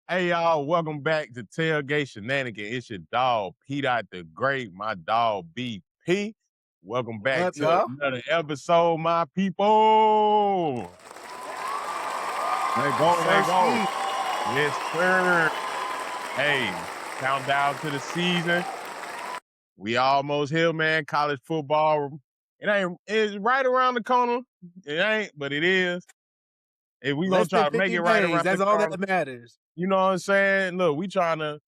Hey y'all, welcome back to Tailgate Shenanigan. It's your dog, P. the Great, my dog BP. Welcome What back up, to y'all? another episode, my people. Let go, let go. Sirski. Yes, sir. Hey, countdown to the season. We almost here, man. College football. It's right around the corner. It ain't, but it is. And we gonna Less try than to make 50 it right days. around the That's all corner. that matters. You know what I'm saying? Look, we trying to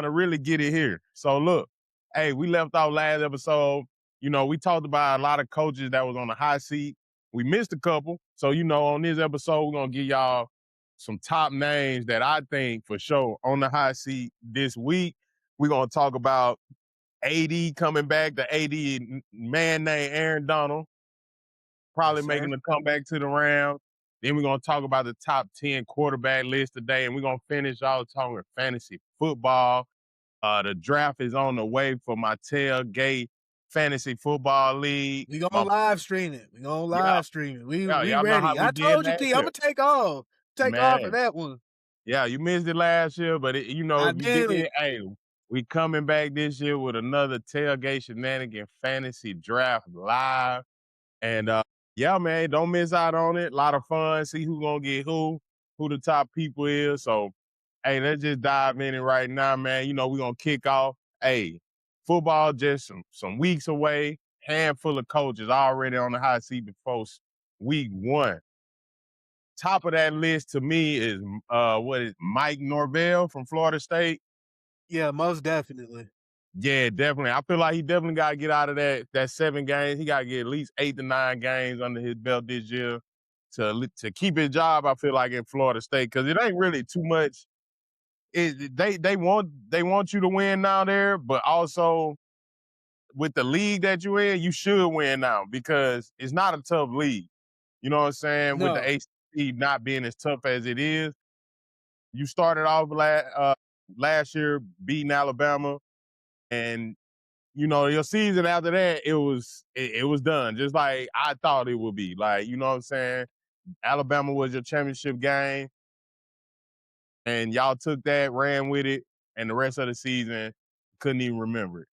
really get it here. So look, hey, we left off last episode. We talked about a lot of coaches that was on the hot seat. We missed a couple. So, on this episode, we're gonna give y'all some top names that I think for sure on the hot seat this week. We're gonna talk about AD coming back, the AD man named Aaron Donald, probably Yes, sir. making a comeback to the Rams. Then we're going to talk about the top 10 quarterback list today, and we're going to finish all talking fantasy football. The draft is on the way for my Tailgate Fantasy Football League. We gonna live stream it. We gonna Yeah, live stream it. We yeah, we y'all know how ready. we I did told you, last P, I'm year. gonna take off. Take off for Man, that one. yeah, you missed it last year, but I if you did, did. hey, we coming back this year with another Tailgate Shenanigan Fantasy Draft live. And yeah, man, don't miss out on it. A lot of fun. See who gonna get who the top people is. So, hey, let's just dive in it right now, man. We're gonna kick off. Hey, football just some weeks away. Handful of coaches already on the hot seat before week one. Top of that list to me is Mike Norvell from Florida State. Yeah, most definitely. Yeah, definitely. I feel like he definitely got to get out of that 7 games. He got to get at least 8 to 9 games under his belt this year to keep his job. I feel like in Florida State because it ain't really too much. They want you to win now there, but also with the league that you're in, you should win now because it's not a tough league. You know what I'm saying? With the No. ACC not being as tough as it is, you started off last year beating Alabama and your season after that, it was done. Just like I thought it would be. Like, you know what I'm saying? Alabama was your championship game, and y'all took that, ran with it, and the rest of the season couldn't even remember it.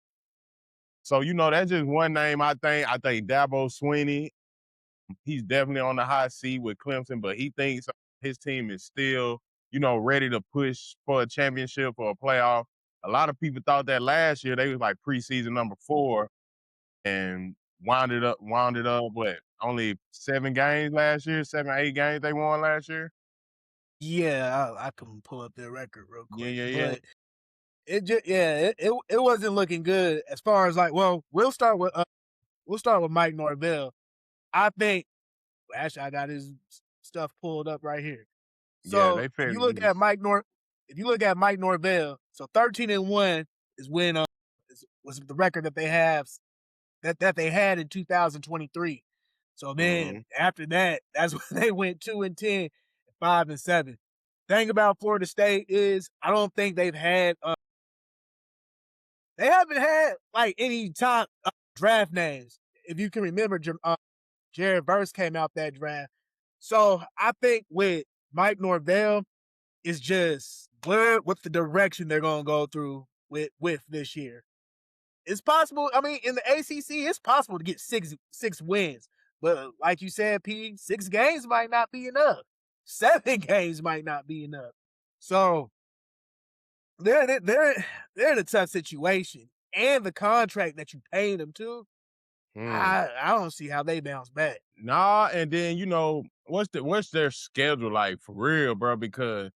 So, that's just one name I think. I think Dabo Swinney, he's definitely on the hot seat with Clemson, but he thinks his team is still, ready to push for a championship or a playoff. A lot of people thought that last year they was like preseason number 4 and wounded up what, only 7 games last year, 7 or 8 games they won last year? Yeah, I can pull up their record real Yeah, quick, yeah, yeah. but it wasn't looking good as far as like. Well, we'll start with Mike Norvell. I think. Actually, I got his stuff pulled up right here. Yeah, So they if you figured he look at was Mike Norvell, so 13-1 is when was the record that they have that they had in 2023. So then after that, that's when they went 2-10, 5-7. Thing about Florida State is I don't think they haven't had like any top draft names. If you can remember, Jared Verse came out that draft. So I think with Mike Norvell, it's just what's the direction they're gonna go through with this year. It's possible. I mean, in the ACC, it's possible to get six wins, but like you said, P, 6 games might not be enough. 7 games might not be enough. So they're in a tough situation, and the contract that you paid them to, I don't see how they bounce back. Nah, and then what's their schedule like for real, bro? Because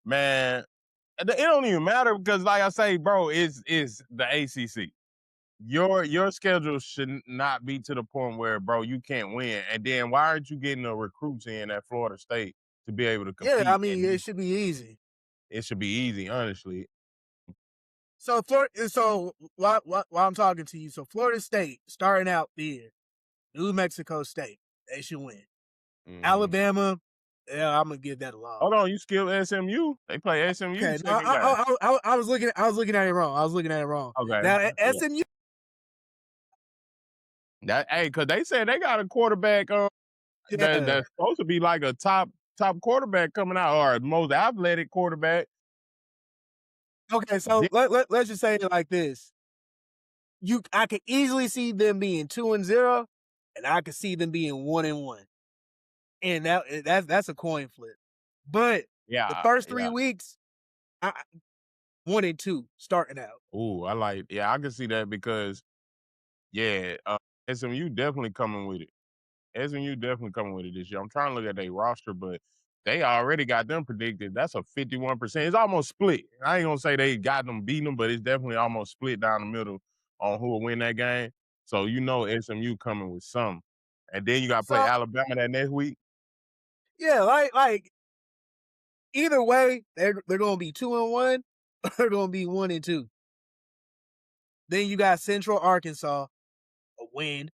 man, it don't even matter because like I say, bro, it's the ACC. Your schedule should not be to the point where, bro, you can't win. And then why aren't you getting the recruits in at Florida State to be able to Yeah, I compete? mean, it And should be easy. it should be easy, honestly. So while I'm talking to you, so Florida State starting out there, New Mexico State, they should win. Alabama, yeah, I'm gonna give that a loss. Hold on, you skipped SMU? They play SMU Okay, no, second game. I was looking at it wrong. Okay. Now Yeah. SMU, Because they said they got a quarterback yeah, that's supposed to be like a top quarterback coming out or most athletic quarterback. Okay, so let's just say it like this. I could easily see them being 2-0, and I could see them being 1-1. And that's a coin flip. But the Yeah, first 3 yeah. weeks, 1-2 starting out. Ooh, I like. Yeah, I can see that because yeah, SMU definitely coming with it. SMU definitely coming with it this year. I'm trying to look at their roster, but they already got them predicted. That's a 51%. It's almost split. I ain't gonna say they got them beating them, but it's definitely almost split down the middle on who will win that game. So you know SMU coming with some. And then you got to play So Alabama that next week. yeah, like either way, they're gonna be 2-1, or they're gonna be 1-2. Then you got Central Arkansas, a win.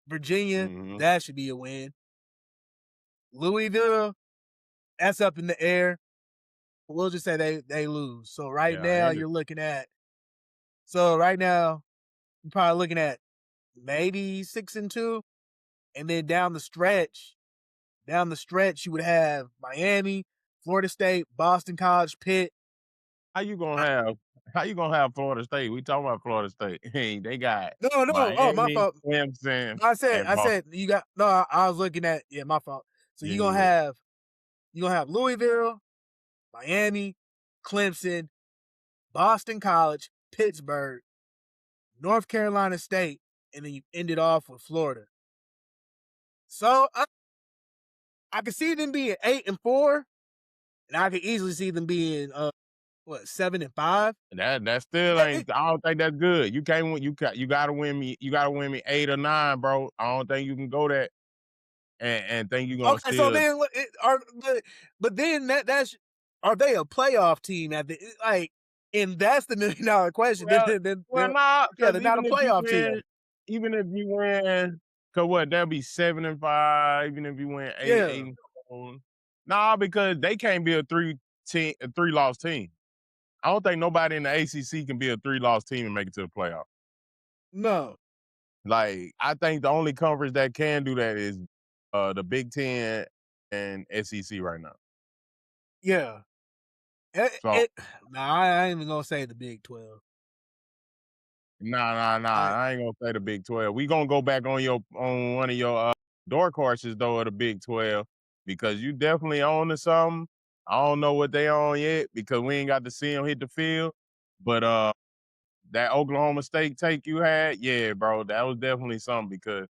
Virginia, Hmm. that should be a win. Louisville, that's up in the air. We'll just say they lose. So right Yeah, now and you're looking at. So right now you're probably looking at maybe 6-2, and then down the stretch you would have Miami, Florida State, Boston College, Pitt. how you gonna I, have how you gonna have Florida State? We talking about Florida State. Hey, they got no, no. Oh, my Miami, fault. Clemson, and I Boston. said you got no. I was looking at my fault. So Yeah, yeah. you gonna have Louisville, Miami, Clemson, Boston College, Pittsburgh, North Carolina State, and then you end it off with Florida. So I could see them being 8-4, and I could easily see them being 7-5. That still ain't. I don't think that's good. You can't win. You gotta win me. You gotta win me 8 or 9, bro. I don't think you can go that and think you gonna Okay, so still. then but then that's are they a playoff team at the like? And that's the $1,000,000 question. Well, well, They're nah, yeah, because they're not a playoff team. even if you win, cause what that'll be 7-5. Even if you win eight, Yeah, 8-4. Nah, because they can't be a 3-loss team. I don't think nobody in the ACC can be a 3-loss team and make it to the playoff. no, Like, I think the only conference that can do that is the Big Ten and SEC right now. yeah. So Nah, I ain't even gonna say the Big 12. nah. I I ain't gonna say the Big 12. We gonna go back on one of your dark horses though of the Big 12 because you definitely own to something. I don't know what they on yet because we ain't got to see them hit the field. But that Oklahoma State take you had, yeah, bro, that was definitely something because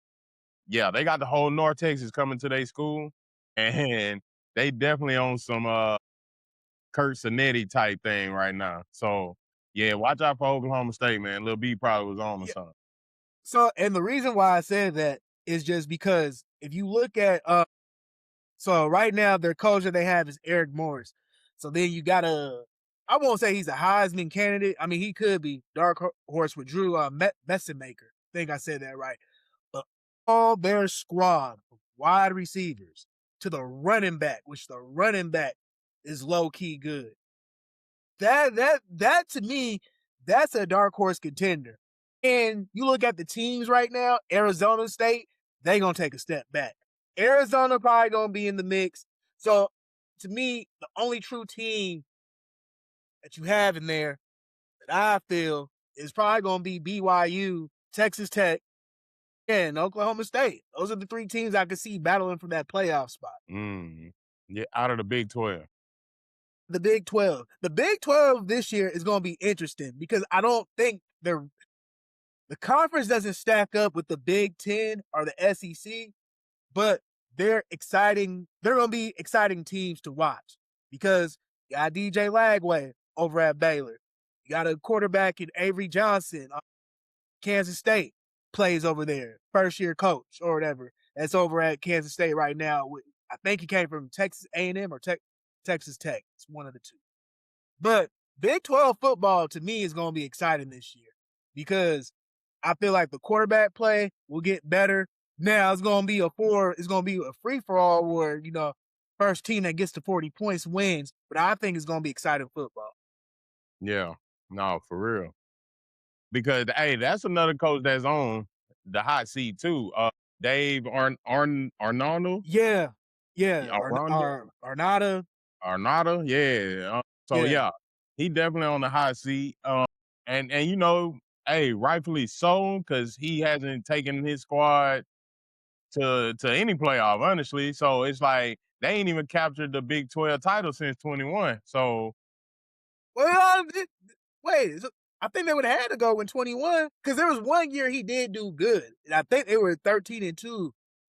yeah, they got the whole North Texas coming to their school, and they definitely on some Kurt Sonetti type thing right now. So yeah, watch out for Oklahoma State, man. Lil B probably was on or yeah. something. So and the reason why I said that is just because if you look at so right now their coach that they have is Eric Morris. So then you gotta I won't say he's a Heisman candidate. I mean he could be dark horse with Drew Messenmaker. I think I said that right. But all their squad, wide receivers to the running back, which the running back is low key good. That to me, that's a dark horse contender. And you look at the teams right now, Arizona State, they gonna take a step back. Arizona probably gonna be in the mix. So to me, the only true team that you have in there that I feel is probably gonna be BYU, Texas Tech, and Oklahoma State. Those are the three teams I could see battling for that playoff spot. Mm. Yeah, out of the Big 12. The Big 12. The Big 12 this year is going to be interesting because I don't think the conference doesn't stack up with the Big 10 or the SEC, but they're exciting. They're going to be exciting teams to watch because you got DJ Lagway over at Baylor. You got a quarterback in Avery Johnson, Kansas State, plays over there, first year coach or whatever. That's over at Kansas State right now. I think he came from Texas A&M or Texas Tech. It's one of the two. But Big 12 football to me is going to be exciting this year because I feel like the quarterback play will get better. Now it's going to be a free for all where, first team that gets to 40 points wins, but I think it's going to be exciting football. Yeah, no, for real. Because hey, that's another coach that's on the hot seat too. Dave Arnaldo, Yeah. Yeah. Aranda, Arnada. Arnada, yeah. So Yeah. yeah, he definitely on the hot seat. And you know, hey, rightfully so, because he hasn't taken his squad to any playoff, honestly. So it's like they ain't even captured the Big 12 title since 21. So Well, wait, I think they would have had to go in 21 because there was one year he did do good. And I think they were 13-2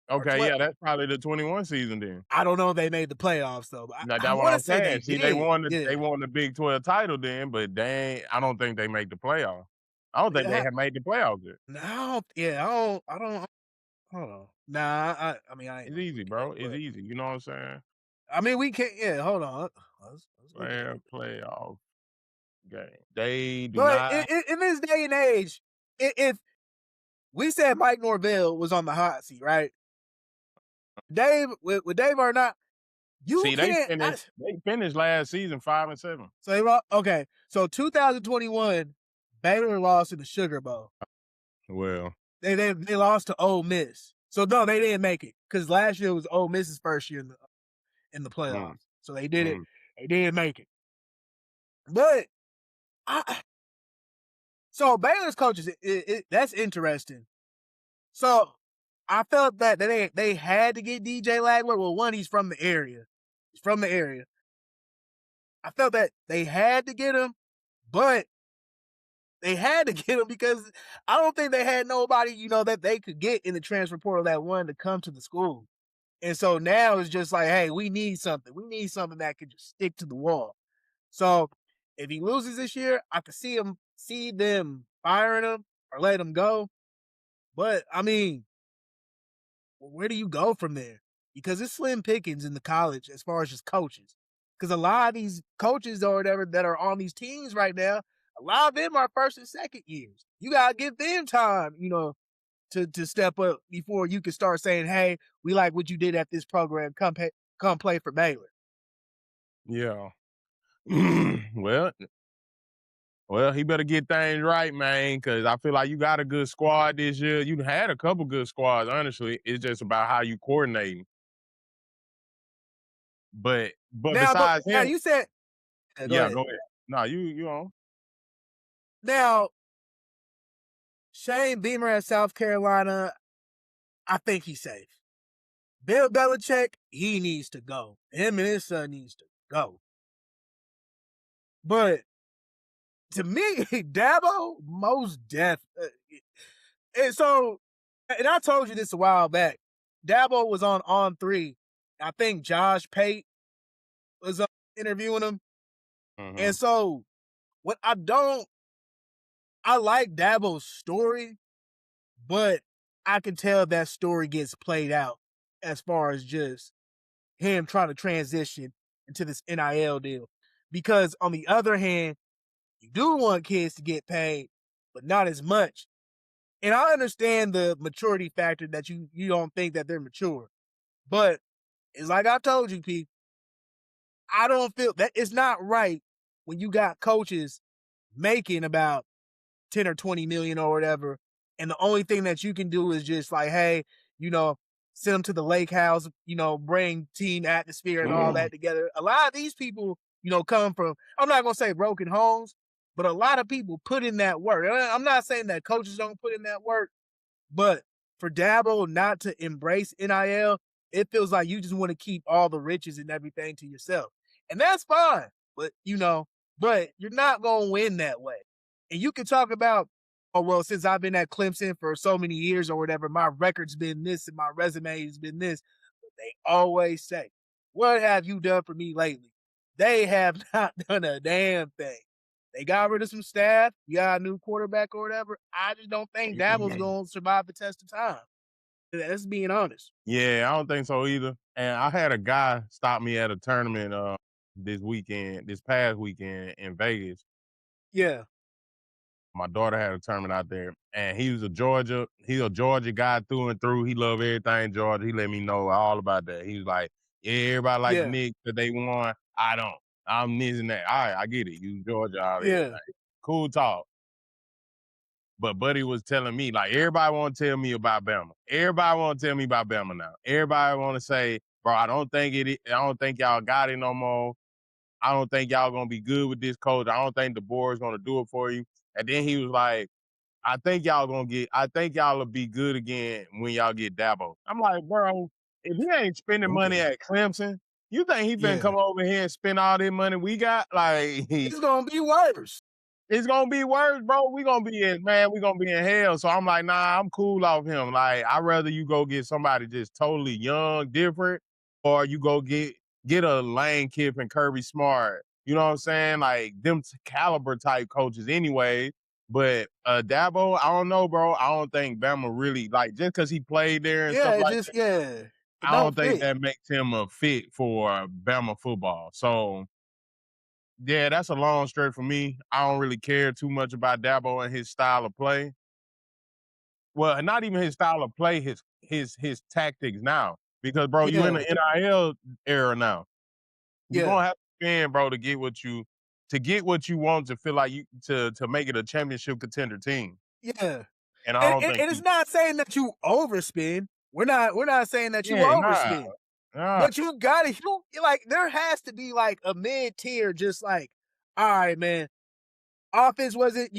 or okay, 12. yeah, that's probably the 21 season then. I don't know if they made the playoffs though. But Now I that's what want to I'm say they saying. See, they did. won the Yeah. they won the Big 12 title then, but they ain't, I don't think they make the playoff. I don't think they Yeah. have made the playoffs yet. No, yeah, I don't. Hold on. Nah, I mean, I ain't It's gonna easy, look it up, bro. It's but easy. You know what I'm saying? I mean, we can't. Yeah, hold on. Let's look at Player it. playoff game. They do But not. in this day and age, if we said Mike Norvell was on the hot seat, right? Dave, with Dave or not, you See, can't. They finished last season 5-7. So okay. So 2021, Baylor lost in the Sugar Bowl. Well, They lost to Ole Miss. So no, they didn't make it because last year was Ole Miss's first year in the mm, playoffs. So they did it. mm, They didn't make it. But I so Baylor's coaches, that's interesting. So I felt that they had to get DJ Lagler. Well, one, he's from the area. He's from the area. I felt that they had to get him, but they had to get him because I don't think they had nobody, that they could get in the transfer portal that wanted to come to the school. And so now it's just like, hey, we need something. We need something that can just stick to the wall. So if he loses this year, I could see them firing him or let him go. But I mean, where do you go from there? Because it's slim pickings in the college as far as just coaches. Because a lot of these coaches or whatever that are on these teams right now, a lot of them are first and second years. You gotta give them time, to step up before you can start saying, "Hey, we like what you did at this program. Come play for Baylor." yeah. well, well, he better get things right, man, because I feel like you got a good squad this year. You had a couple good squads, honestly. It's just about how you coordinating. But besides Now him, you said, go yeah, ahead. go ahead. No, you on. Now Shane Beamer at South Carolina, I think he's safe. Bill Belichick, he needs to go. Him and his son needs to go. But to me, Dabo, most deaf. And so, and I told you this a while back. Dabo was on 3. I think Josh Pate was interviewing him. And Mhm. so, what I like Dabo's story, but I can tell that story gets played out as far as just him trying to transition into this NIL deal. Because on the other hand, you do want kids to get paid, but not as much. And I understand the maturity factor that you don't think that they're mature. But it's like I told you, Pete, I don't feel that it's not right when you got coaches making about 10 or 20 million or whatever. And the only thing that you can do is just like, hey, you know, send them to the lake house, bring team atmosphere and all that together. A lot of these people, come from, I'm not going to say broken homes, but a lot of people put in that work. I'm not saying that coaches don't put in that work, but for Dabo not to embrace NIL, it feels like you just want to keep all the riches and everything to yourself. And that's fine. But you're not going to win that way. And you can talk about, oh, well, since I've been at Clemson for so many years or whatever, my record's been this and my resume has been this. But they always say, what have you done for me lately? They have not done a damn thing. They got rid of some staff. You got a new quarterback or whatever. I just don't think Dabo's going to survive the test of time. That's being honest. Yeah, I don't think so either. And I had a guy stop me at a tournament this past weekend in Vegas. Yeah, My daughter had a tournament out there, and he's a Georgia guy through and through. He loved everything Georgia. He let me know all about that. He was like, yeah, everybody like the yeah, Knicks that they won. I don't. I'm this and that. All right, I get it. You Georgia out of yeah. everything. Cool talk. But Buddy was telling me, like, everybody want to tell me about Bama. Everybody want to tell me about Bama now. Everybody want to say, bro, I don't think y'all got it no more. I don't think y'all gonna be good with this coach. I don't think the board's gonna do it for you. And then he was like, I think y'all will be good again when y'all get Dabo. I'm like, bro, if he ain't spending money Okay. at Clemson, you think he finna Yeah. come over here and spend all this money we got? Like, It's gonna be worse. it's gonna be worse, bro. We gonna be in hell. So I'm like, nah, I'm cool off him. Like, I'd rather you go get somebody just totally young, different, or you go get a Lane Kiffin, Kirby Smart. You know what I'm saying? Like them caliber type coaches anyway. But Dabo, I don't know, bro. I don't think Bama really like just because he played there and Yeah, stuff it like just that. yeah, it I don't don't think fit. that makes him a fit for Bama football. So yeah, that's a long stretch for me. I don't really care too much about Dabo and his style of play. Well, not even his style of play, his tactics now. Because bro, you in Yeah, the NIL era now. You're yeah, gonna have to spend, bro, to get what you want to feel like you to make it a championship contender team. yeah. And I And, don't and, think and it's he not saying that you overspend. We're not saying that you yeah, nah, overspend. nah. But you gotta you like there has to be like a mid tier, just like, all right, man, offense wasn't,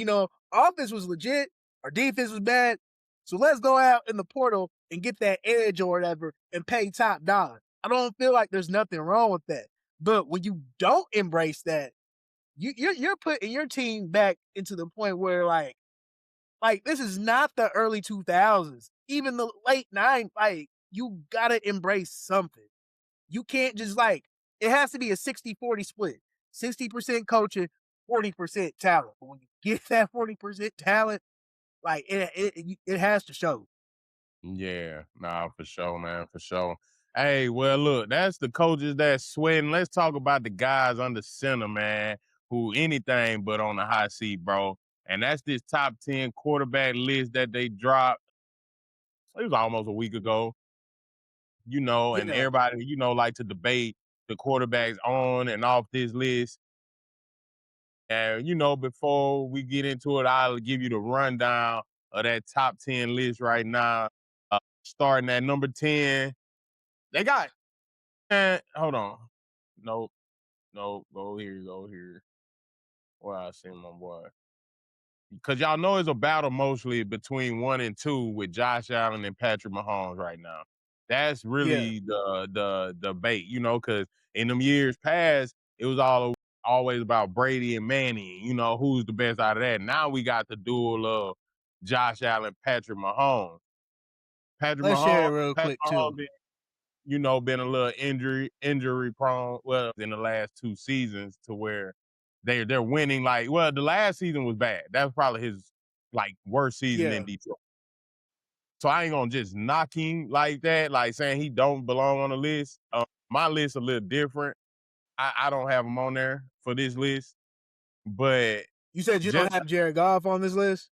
offense was legit, our defense was bad. So let's go out in the portal and get that edge or whatever and pay top dollar. I don't feel like there's nothing wrong with that. But when you don't embrace that, you're putting your team back into the point where like this is not the early 2000s, even the late 90s. Like you gotta embrace something. You can't just like it has to be a 60-40 split. 60% coaching, 40% talent. But when you get that 40% talent, like it has to show. Yeah, nah, for sure, man, for sure. Hey, well, look, that's the coaches that's sweating. Let's talk about the guys under center, man, who anything but on the hot seat, bro. And that's this top 10 quarterback list that they dropped. It was almost a week ago, and Yeah. everybody, like to debate the quarterbacks on and off this list. And, before we get into it, I'll give you the rundown of that top 10 list right now. Starting at number 10, they got hold on. Nope. Nope. Go here. Where I see my boy. Because y'all know it's a battle mostly between 1 and 2 with Josh Allen and Patrick Mahomes right now. That's Yeah. really the debate, because in them years past, it was always about Brady and Manning, who's the best out of that. Now we got the duel of Josh Allen, Patrick Mahomes. Let's share it real Patrick quick Mahomes too. been a little injury prone. Well, in the last 2 seasons, to where they're winning. Like, well, the last season was bad. That was probably his like worst season in Yeah. Detroit. So I ain't gonna just knock him like that, like saying he don't belong on the list. My list a little different. I don't have him on there for this list, but You said you don't just have Jared Goff on this list?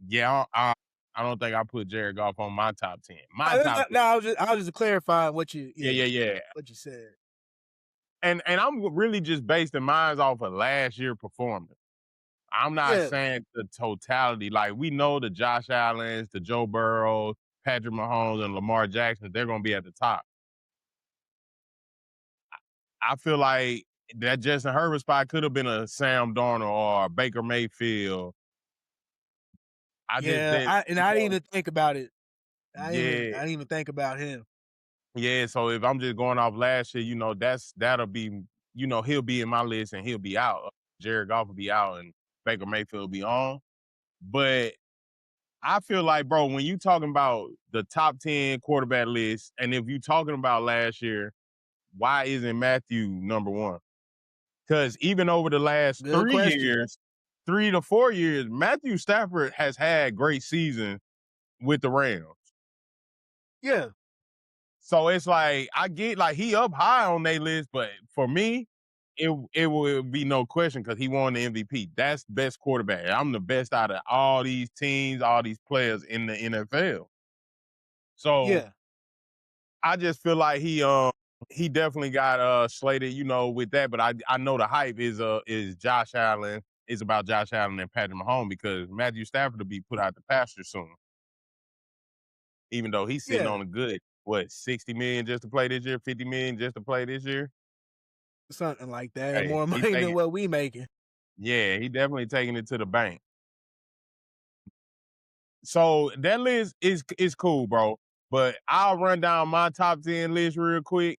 yeah, I don't think I put Jared Goff on my top 10. My top 10. No, I was just clarifying what you Yeah, yeah, yeah. what you said. And I'm really just basing mine off of last year performance. I'm not Yeah. saying the totality. Like we know the Josh Allens, the Joe Burrows, Patrick Mahomes, and Lamar Jackson, they're gonna be at the top. I feel like that Justin Herbert spot could have been a Sam Darnold or a Baker Mayfield. I just Yeah. didn't, I didn't even think about it. yeah, I didn't even think about him. yeah. So if I'm just going off last year, that'll be, he'll be in my list and he'll be out. Jared Goff will be out and Baker Mayfield will be on. But I feel like, bro, when you talking about the top 10 quarterback list, and if you talking about last year, why isn't Matthew number one? Because even over the last Good question. 3 to 4 years, Matthew Stafford has had great seasons with the Rams. Yeah. So it's like I get like he up high on their list, but for me, it will be no question because he won the MVP. That's best quarterback. I'm the best out of all these teams, all these players in the NFL. So Yeah. I just feel like he definitely got slated, with that. But I know the hype is Josh Allen, is about Josh Allen and Patrick Mahomes because Matthew Stafford will be put out the pasture soon. Even though he's sitting Yeah. on a good 60 million just to play this year, 50 million just to play this year. something like that. Hey, More he money than taking what we making. yeah, he definitely taking it to the bank. So that list is cool, bro. But I'll run down my top 10 list real quick,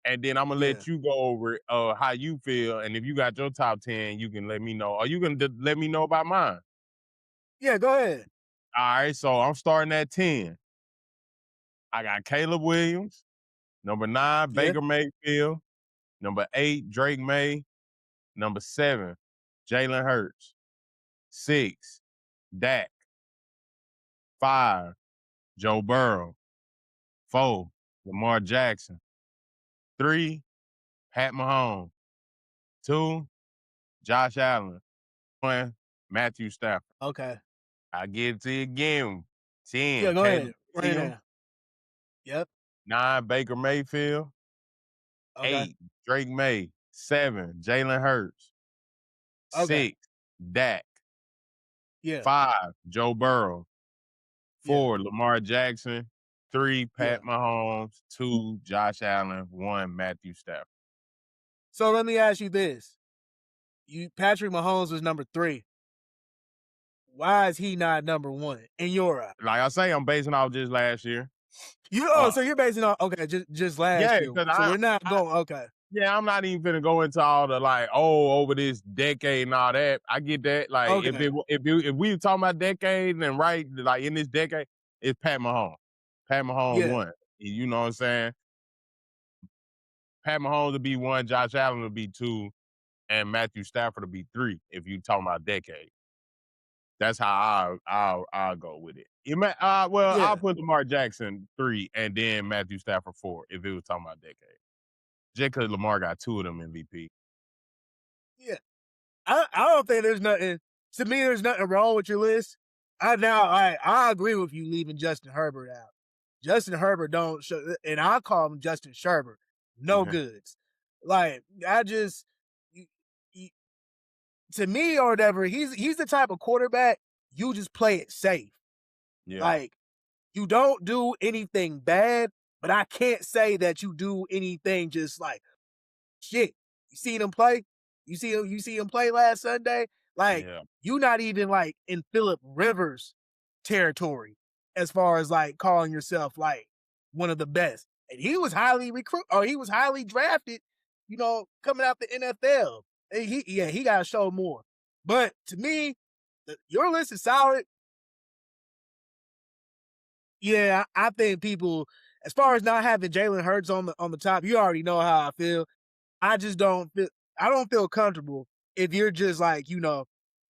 and then I'm gonna Yeah. let you go over how you feel. And if you got your top 10, you can let me know. Or you can let me know about mine. Yeah, go ahead. All right, so I'm starting at 10. I got Caleb Williams, number 9, Yeah. Baker Mayfield, number 8, Drake May, number 7, Jalen Hurts, 6, Dak, 5, Joe Burrow, 4, Lamar Jackson, 3, Pat Mahomes, 2, Josh Allen, 1, Matthew Stafford. Okay. I give it to you again. Yeah, 10, go Caleb ahead. Run it Williams, down. Yep. 9, Baker Mayfield, Okay. 8, Drake May, 7, Jalen Hurts, Okay. 6, Dak, Yeah. 5, Joe Burrow, Yeah. 4, Lamar Jackson, 3, Yeah. Pat Mahomes, 2, Josh Allen, 1, Matthew Stafford. So let me ask you this. Patrick Mahomes was number 3. Why is he not number 1 in your eye? Like I say, I'm basing off just last year. So you're basing on okay, just last Yeah, year. because So we're not going okay. yeah, I'm not even finna go into all the like, over this decade and all that. I get that. Like, Okay. if we talking about decades and right, like in this decade, it's Pat Mahomes. Pat Mahomes Yeah. won. You know what I'm saying? Pat Mahomes would be 1, Josh Allen would be 2, and Matthew Stafford would be 3. If you talking about decade, that's how I'll go with it. Well, I'll Yeah. put Lamar Jackson 3, and then Matthew Stafford 4. If it was talking about decade, just because Lamar got 2 of them MVP. Yeah. I don't think there's nothing to me. There's nothing wrong with your list. I agree with you leaving Justin Herbert out. Justin Herbert don't show, and I call him Justin Sherbert. No goods. Like I just y- y- to me or whatever. He's the type of quarterback you just play it safe. Yeah, Like you don't do anything bad, but I can't say that you do anything just like shit. You seen him play? You see him play last Sunday? Like, yeah. you not even like in Philip Rivers territory as far as like calling yourself like one of the best. And he was he was highly drafted, coming out the NFL. And he gotta show more. But to me, your list is solid. Yeah, I think people, as far as not having Jalen Hurts on the top, you already know how I feel. I just I don't feel comfortable if you're just like,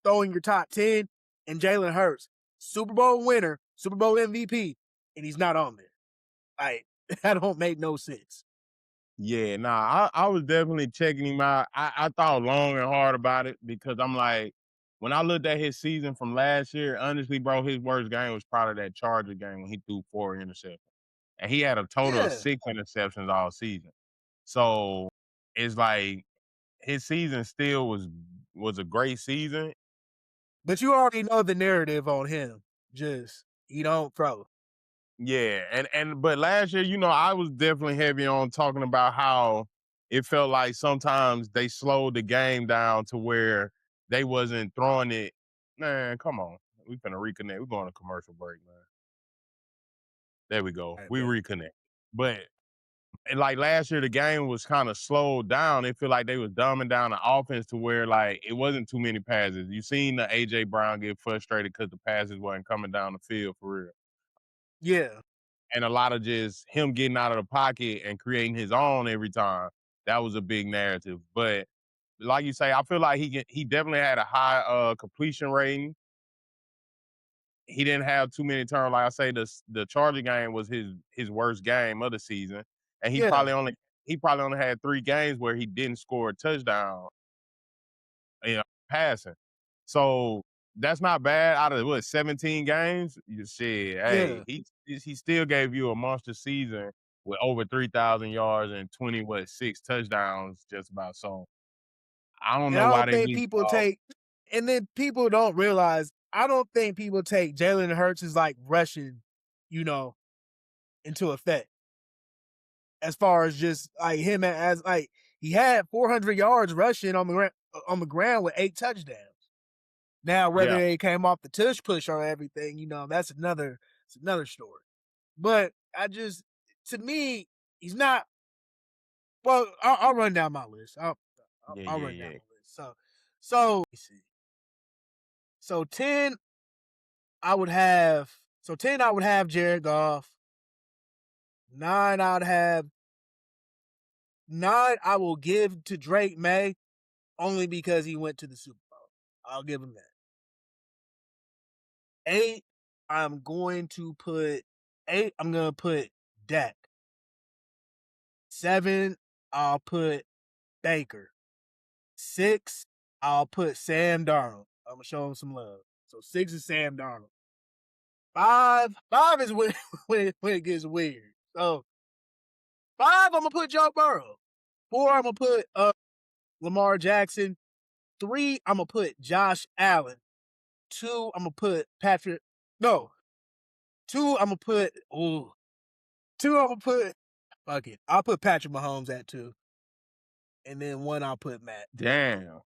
throwing your top 10 and Jalen Hurts, Super Bowl winner, Super Bowl MVP, and he's not on there. Like, that don't make no sense. Yeah, nah, I was definitely checking him out. I thought long and hard about it because I'm like, when I looked at his season from last year, honestly, bro, his worst game was probably that Charger game when he threw 4 interceptions. And he had a total of Yeah. 6 interceptions all season. So it's like his season still was a great season. But you already know the narrative on him. Just, he don't throw. Yeah, but last year, I was definitely heavy on talking about how it felt like sometimes they slowed the game down to where they wasn't throwing it. Man, come on, we finna reconnect. We're going to commercial break, man. There we go. I We bet. reconnect. But like last year, the game was kind of slowed down. It feel like they was dumbing down the offense to where like it wasn't too many passes. You seen the AJ Brown get frustrated because the passes wasn't coming down the field for real. Yeah. And a lot of just him getting out of the pocket and creating his own every time. That was a big narrative. But like you say, I feel like he definitely had a high completion rating. He didn't have too many turnovers. Like I say, the Charger game was his worst game of the season, and Yeah. he probably only had 3 games where he didn't score a touchdown, passing. So that's not bad. Out of what 17 games, you said, hey, Yeah. he still gave you a monster season with over 3,000 yards and 6 touchdowns, just about. So I don't And know I why don't they think need. people take, and then people don't realize, I don't think people take Jalen Hurts as like rushing, you know, into effect. As far as just like him as like he had 400 yards rushing on the ground with 8 touchdowns. Now, whether Yeah. they came off the tush push or everything, that's another story. But to me, he's not. Well, I'll run down my list. Yeah, I'll yeah, run down yeah. my list. So let me see. So 10, I would have. So 10, I would have Jared Goff. 9, I will give to Drake May only because he went to the Super Bowl. I'll give him that. 8, I'm going to put Dak. 7, I'll put Baker. 6, I'll put Sam Darnold. I'm gonna show him some love. So 6 is Sam Darnold. 5 is when it gets weird. So 5, I'm gonna put Joe Burrow. 4, I'm gonna put Lamar Jackson. 3, I'm gonna put Josh Allen. 2, I'm gonna put Patrick. No, 2, I'm gonna put. Ooh, 2, I'm gonna put. Fuck it, I'll put Patrick Mahomes at 2, and then 1, I'll put Matt. Damn.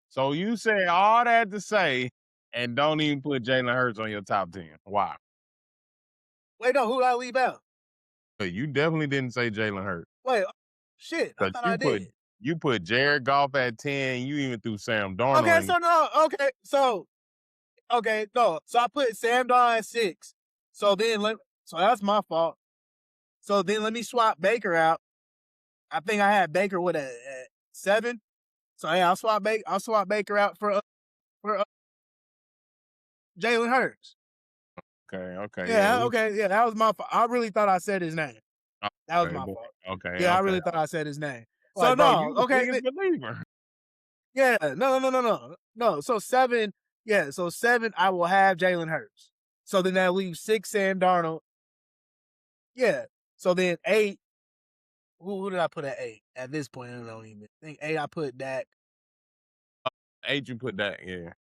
So you say all that to say, and don't even put Jalen Hurts on your top 10. Why? Wait, no, who did I leave out? But you definitely didn't say Jalen Hurts. Wait, shit, I Because thought I did. you put Jared Goff at 10. You even threw Sam Darnold Okay, in. so no, no. So I put Sam Darnold at 6. So that's my fault. So then let me swap Baker out. I think I had Baker at 7. So yeah, I'll swap Baker out for Jalen Hurts. Okay. Yeah, okay. Yeah, that was my fault. I really thought I said his name. That was my fault. Okay. Yeah, I really thought I said his name. So Like, bro, no, you the okay. biggest believer. Yeah, no. So 7, so 7, I will have Jalen Hurts. So then that leaves 6, Sam Darnold. Yeah. So then 8, who did I put at 8? At this point, I don't even think 8. I put Dak. 8, you put that, yeah.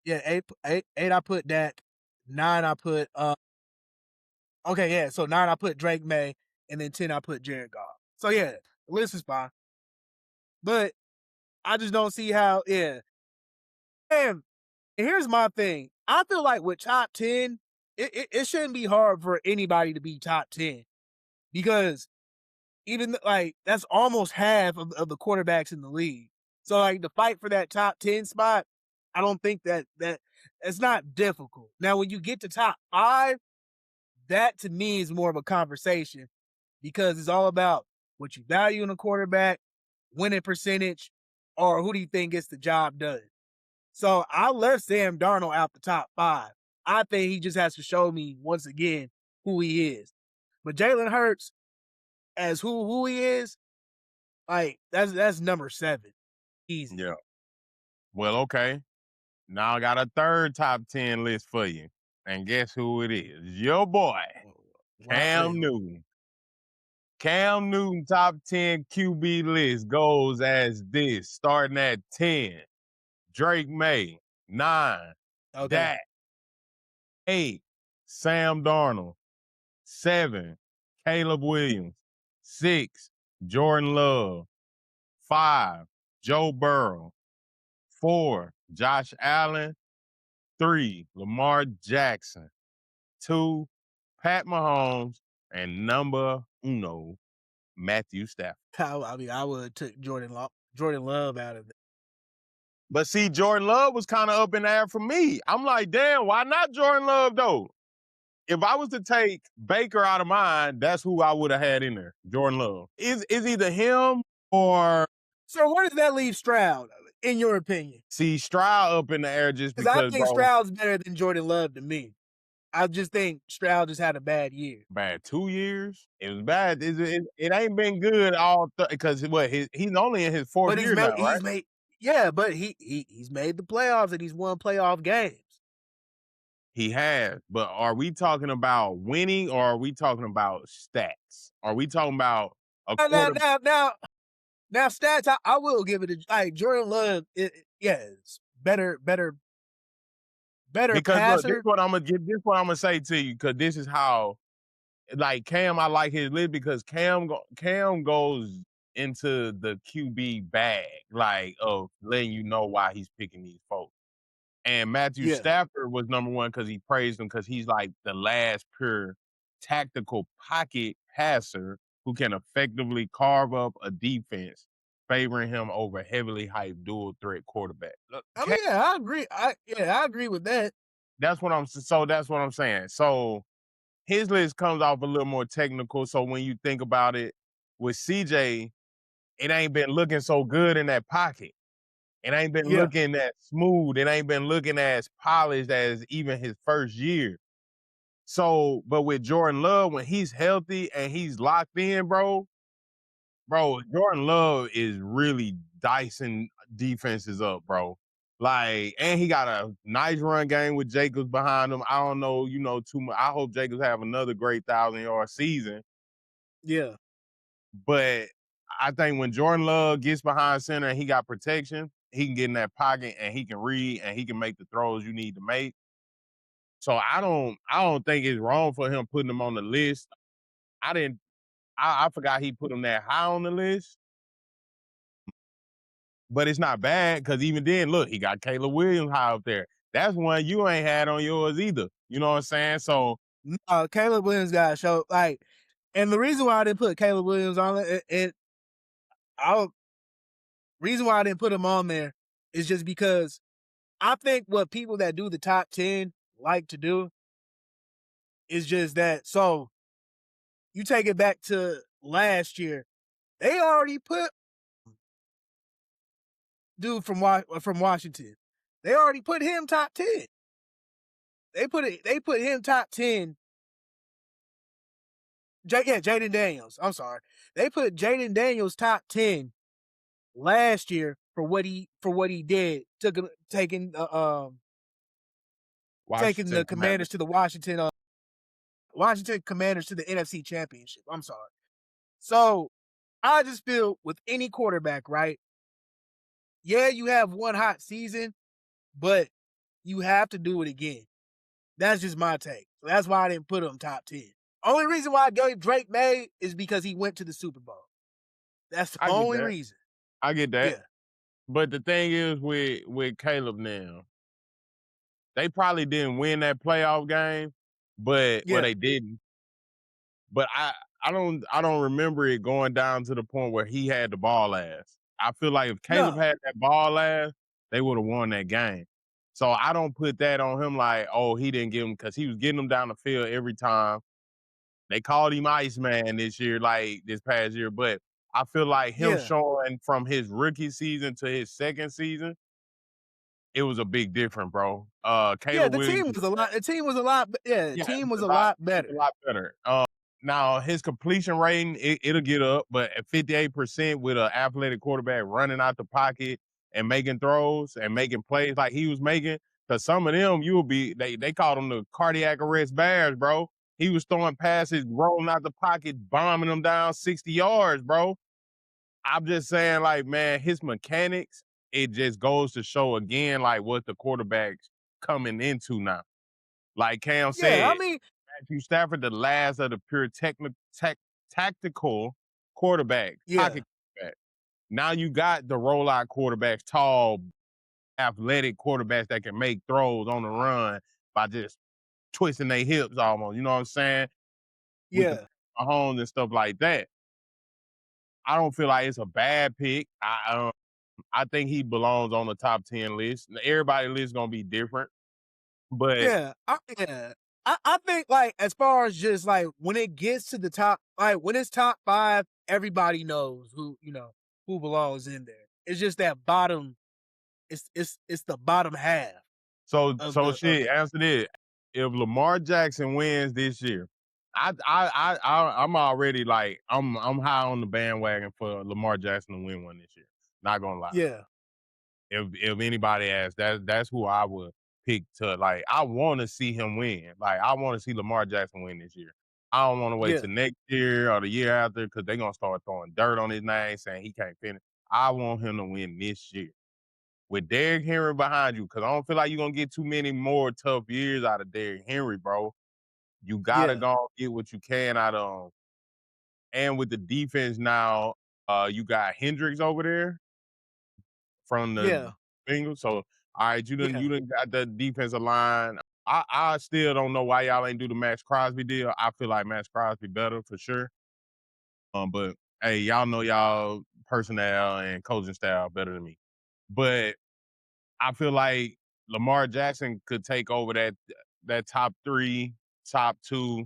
Yeah, 8. I put Dak. 9, I put Okay, yeah. So 9, I put Drake May, and then 10, I put Jared Goff. So yeah, the list is fine, but I just don't see how. Yeah, and here's my thing. I feel like with top 10, it shouldn't be hard for anybody to be top 10 because even like that's almost half of the quarterbacks in the league. So like the fight for that top 10 spot, I don't think that it's not difficult. Now when you get to top 5, that to me is more of a conversation because it's all about what you value in a quarterback, winning percentage, or who do you think gets the job done. So I left Sam Darnold out the top 5. I think he just has to show me once again who he is. But Jalen Hurts, as who he is, like that's number 7. Easy. Yeah. Well, okay. Now I got a third top 10 list for you. And guess who it is? Your boy, Cam Newton. Cam Newton top 10 QB list goes as this, starting at 10. Drake May, 9. Okay. Dak, 8. Sam Darnold, 7. Caleb Williams, 6. Jordan Love, 5. Joe Burrow, 4. Josh Allen, 3. Lamar Jackson, 2. Pat Mahomes, and number uno, Matthew Stafford. I mean, I would have took Jordan Love out of it. But see, Jordan Love was kind of up in the air for me. I'm like, damn, why not Jordan Love though? If I was to take Baker out of mine, that's who I would have had in there. Jordan Love. Is either him or. So where does that leave Stroud, in your opinion? See, Stroud up in the air just because, I think Stroud's better than Jordan Love to me. I just think Stroud just had a bad year. Bad 2 years? It was bad. It ain't been good all because he's only in his 4th year now, right? But he's made the playoffs and he's won playoff games. He has, but are we talking about winning or are we talking about stats? Are we talking about a now stats? I will give it like Jordan Love. Yes, better because passer. Look, this is what I'm gonna say to you because this is how, like Cam, I like his list because Cam goes into the QB bag, like of letting you know why he's picking these folks. And Matthew Yeah. Stafford was number one because he praised him because he's like the last pure tactical pocket passer who can effectively carve up a defense, favoring him over heavily hyped dual threat quarterback. Look, I mean, yeah, I agree. I agree with that. that's what I'm saying. So his list comes off a little more technical. So when you think about it, with CJ, it ain't been looking so good in that pocket. It ain't been Yeah. looking that smooth. It ain't been looking as polished as even his first year. So, but with Jordan Love, when he's healthy and he's locked in, Jordan Love is really dicing defenses up, bro. Like, and he got a nice run game with Jacobs behind him. I don't know, too much. I hope Jacobs have another great 1,000-yard season. Yeah. But I think when Jordan Love gets behind center and he got protection, he can get in that pocket and he can read and he can make the throws you need to make. So I don't think it's wrong for him putting him on the list. I didn't I forgot he put him that high on the list, but it's not bad because even then, look, he got Caleb Williams high up there. That's one you ain't had on yours either. You know what I'm saying? So Caleb Williams got show like, and the reason why I didn't put Caleb Williams on it I reason why I didn't put him on there is just because I think what people that do the top 10 like to do is just that. So you take it back to last year, they already put dude from Washington. They already put him top 10. They put him top 10. Jaden Daniels. I'm sorry. They put Jaden Daniels top 10 last year for what he did, taking Washington the Commanders. Commanders to the Washington Commanders to the NFC Championship. I'm sorry. So I just feel with any quarterback, right? Yeah, you have one hot season, but you have to do it again. That's just my take. So that's why I didn't put him top 10. Only reason why I gave Drake May is because he went to the Super Bowl. That's the I get only that. reason. I get that. Yeah. But the thing is with Caleb now, they probably didn't win that playoff game, but well, Yeah. they didn't. But I don't remember it going down to the point where he had the ball last. I feel like if Caleb No. had that ball last, they would have won that game. So I don't put that on him like, oh, he didn't give him because he was getting them down the field every time. They called him Iceman this past year, but I feel like him Yeah. showing from his rookie season to his second season, it was a big difference, bro. Yeah, Caleb the Williams, team was a lot. The team was a lot. Yeah, the yeah, team it's was a a lot, lot it's a better. lot better. Now his completion rating, it'll get up, but at 58% with an athletic quarterback running out the pocket and making throws and making plays like he was making, because some of them they called them the cardiac arrest bears, bro. He was throwing passes, rolling out the pocket, bombing them down 60 yards, bro. I'm just saying, like, man, his mechanics, it just goes to show again, like, what the quarterback's coming into now. Like Cam Yeah, I said, mean, Matthew Stafford, the last of the pure tactical quarterback, yeah, pocket quarterback. Now you got the rollout quarterbacks, tall, athletic quarterbacks that can make throws on the run by just twisting their hips almost. You know what I'm saying? With the yeah, Mahomes and stuff like that. I don't feel like it's a bad pick. I think he belongs on the top 10 list. Everybody's list gonna be different, but yeah. I think like as far as just like when it gets to the top, like when it's top 5, everybody knows who belongs in there. It's just that bottom. It's the bottom half so of so the shit. Answer this: if Lamar Jackson wins this year, I'm already like I'm high on the bandwagon for Lamar Jackson to win one this year. Not gonna lie. yeah, If anybody asks, that's who I would pick to like. I want to see him win. Like I want to see Lamar Jackson win this year. I don't want to wait yeah, till next year or the year after because they're gonna start throwing dirt on his name saying he can't finish. I want him to win this year with Derrick Henry behind you because I don't feel like you're gonna get too many more tough years out of Derrick Henry, bro. You gotta yeah, go and get what you can out of him. And with the defense now, You got Hendricks over there from the Yeah, Bengals. So, all right, yeah. you done got the defensive line. I still don't know why y'all ain't do the Max Crosby deal. I feel like Max Crosby better for sure. But hey, y'all know y'all personnel and coaching style better than me. But I feel like Lamar Jackson could take over that top 3, top 2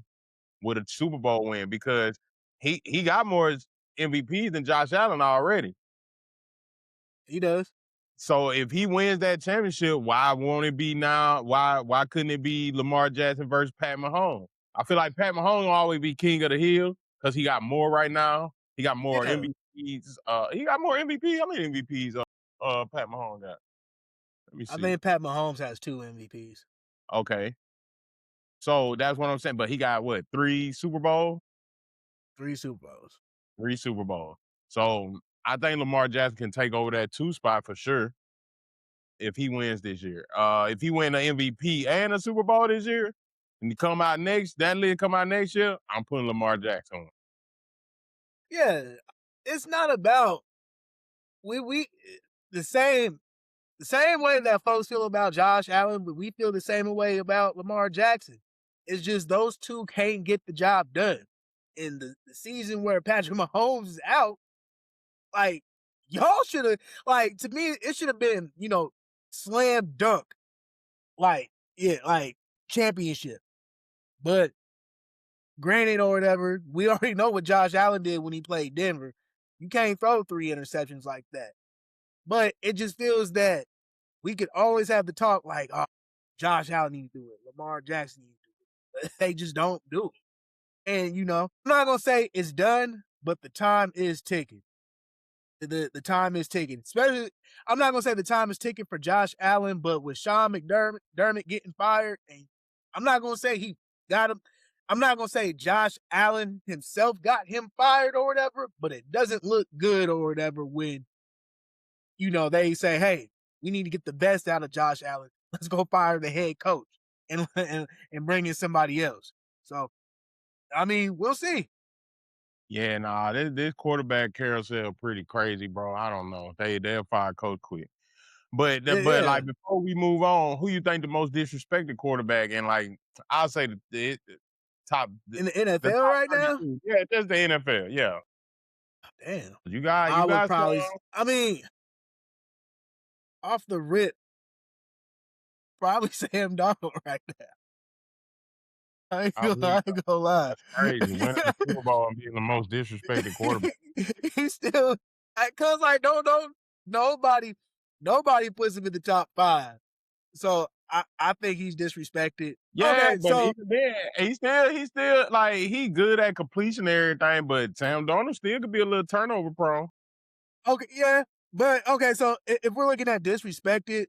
with a Super Bowl win because he got more MVPs than Josh Allen already. He does. So if he wins that championship, why won't it be now? Why couldn't it be Lamar Jackson versus Pat Mahomes? I feel like Pat Mahomes will always be king of the hill because he got more right now. He got more Yeah. MVPs. He got more MVP. How many MVPs? Pat Mahomes got. Let me I see. think Pat Mahomes has 2 MVPs, Okay, so that's what I'm saying. But he got what? 3 Super Bowl, 3 Super Bowls. 3 Super Bowl. So I think Lamar Jackson can take over that 2 spot for sure if he wins this year. If he win the MVP and a Super Bowl this year, and he come out next, that league come out next year, I'm putting Lamar Jackson on. Yeah, it's not about we the same way that folks feel about Josh Allen, but we feel the same way about Lamar Jackson. It's just those two can't get the job done. In the season where Patrick Mahomes is out, like y'all should have, like, to me, it should have been, slam dunk, like, yeah, like championship. But granted or whatever, we already know what Josh Allen did when he played Denver. You can't throw 3 interceptions like that. But it just feels that we could always have the talk like, oh, Josh Allen needs to do it. Lamar Jackson needs to do it. But they just don't do it. And, I'm not going to say it's done, but the time is ticking. The time is ticking. Especially, I'm not going to say the time is ticking for Josh Allen, but with Sean McDermott getting fired, and I'm not going to say he got him. I'm not going to say Josh Allen himself got him fired or whatever, but it doesn't look good or whatever when, they say, hey, we need to get the best out of Josh Allen. Let's go fire the head coach and bring in somebody else. So, I mean, we'll see. Yeah, nah, this quarterback carousel pretty crazy, bro. I don't know. They'll fire coach quick. But Yeah, like before we move on, who you think the most disrespected quarterback? And like I'll say top in the the NFL top right now, 32. Yeah, just the NFL. Yeah. damn. You I would got probably, some. I mean, off the rip, probably Sam Donald right now. I believe I ain't gonna lie. that's crazy. Winning the Super Bowl and being the most disrespected quarterback. He's still, cause like don't nobody nobody puts him in the top 5. So I think he's disrespected. Yeah, Okay, but so even then, he still like he good at completion and everything, but Sam Darnold still could be a little turnover prone. okay, yeah, but okay, so if we're looking at disrespected,